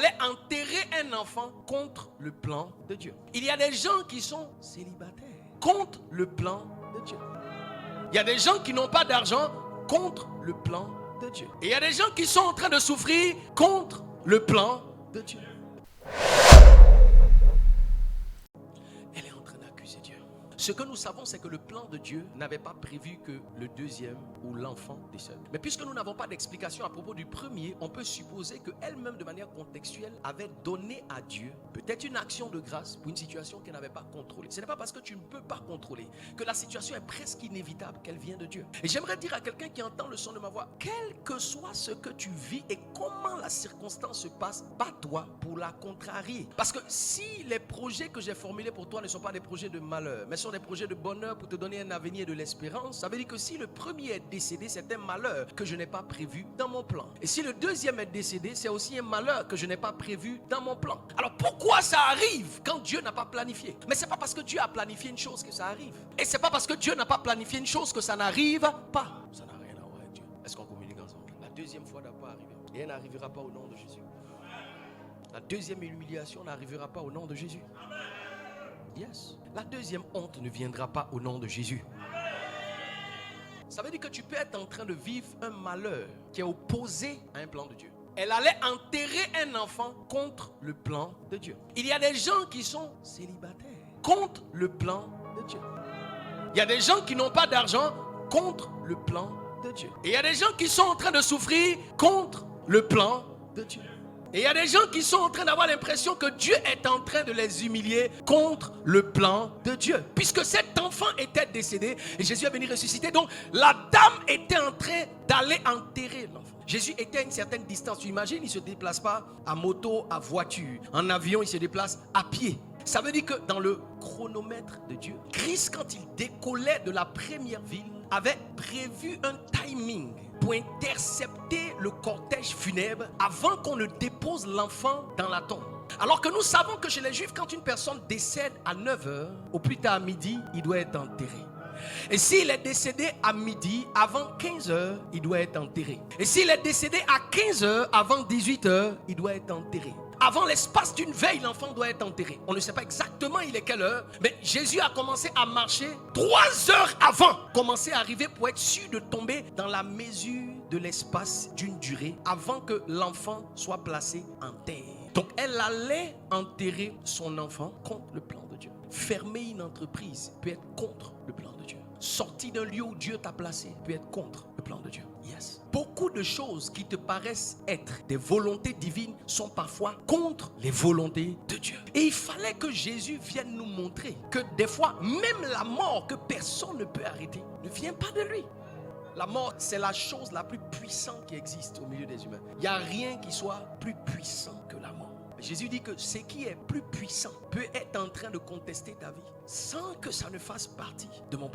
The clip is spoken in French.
allait enterrer un enfant contre le plan de Dieu. Il y a des gens qui sont célibataires contre le plan de Dieu. Il y a des gens qui n'ont pas d'argent contre le plan de Dieu. Et il y a des gens qui sont en train de souffrir contre le plan de Dieu. Elle est en train d'accuser Dieu. Ce que nous savons, c'est que le plan de Dieu n'avait pas prévu que le deuxième ou l'enfant décède. Mais puisque nous n'avons pas d'explication à propos du premier, on peut supposer qu'elle-même, de manière contextuelle, avait donné à Dieu peut-être une action de grâce pour une situation qu'elle n'avait pas contrôlée. Ce n'est pas parce que tu ne peux pas contrôler que la situation est presque inévitable qu'elle vient de Dieu. Et j'aimerais dire à quelqu'un qui entend le son de ma voix, quel que soit ce que tu vis et comment la circonstance se passe, bats-toi pour la contrarier. Parce que si les projets que j'ai formulés pour toi ne sont pas des projets de malheur, mais sont des projets de bonheur pour te donner un avenir et de l'espérance, ça veut dire que si le premier est décédé, c'est un malheur que je n'ai pas prévu dans mon plan. Et si le deuxième est décédé, c'est aussi un malheur que je n'ai pas prévu dans mon plan. Alors pourquoi ça arrive quand Dieu n'a pas planifié? Mais c'est pas parce que Dieu a planifié une chose que ça arrive. Et c'est pas parce que Dieu n'a pas planifié une chose que ça n'arrive pas. Ça n'a rien à voir avec Dieu. Est-ce qu'on communique ensemble? La deuxième fois n'a pas arrivé. Et elle n'arrivera pas au nom de Jésus. La deuxième humiliation n'arrivera pas au nom de Jésus. Yes. La deuxième honte ne viendra pas au nom de Jésus. Ça veut dire que tu peux être en train de vivre un malheur qui est opposé à un plan de Dieu. Elle allait enterrer un enfant contre le plan de Dieu. Il y a des gens qui sont célibataires contre le plan de Dieu. Il y a des gens qui n'ont pas d'argent contre le plan de Dieu. Et il y a des gens qui sont en train de souffrir contre le plan de Dieu. Et il y a des gens qui sont en train d'avoir l'impression que Dieu est en train de les humilier contre le plan de Dieu. Puisque cet enfant était décédé et Jésus est venu ressusciter. Donc la dame était en train d'aller enterrer l'enfant. Jésus était à une certaine distance. Tu imagines, il ne se déplace pas à moto, à voiture. En avion, il se déplace à pied. Ça veut dire que dans le chronomètre de Dieu, Christ, quand il décollait de la première ville, avait prévu un timing pour intercepter le cortège funèbre avant qu'on ne dépose l'enfant dans la tombe. Alors que nous savons que chez les Juifs, quand une personne décède à 9h, au plus tard à midi, il doit être enterré. Et s'il est décédé à midi, avant 15h, il doit être enterré. Et s'il est décédé à 15h, avant 18h, il doit être enterré. Avant l'espace d'une veille, l'enfant doit être enterré. On ne sait pas exactement il est quelle heure, mais Jésus a commencé à marcher 3 heures avant, commencer à arriver pour être sûr de tomber dans la mesure de l'espace d'une durée avant que l'enfant soit placé en terre. Donc elle allait enterrer son enfant contre le plan de Dieu. Fermer une entreprise peut être contre le plan de Dieu. Sortir d'un lieu où Dieu t'a placé peut être contre le plan de Dieu. Yes. Beaucoup de choses qui te paraissent être des volontés divines sont parfois contre les volontés de Dieu. Et il fallait que Jésus vienne nous montrer que des fois, même la mort que personne ne peut arrêter ne vient pas de lui. La mort, c'est la chose la plus puissante qui existe au milieu des humains. Il n'y a rien qui soit plus puissant que la mort. Jésus dit que ce qui est plus puissant peut être en train de contester ta vie sans que ça ne fasse partie de mon plan.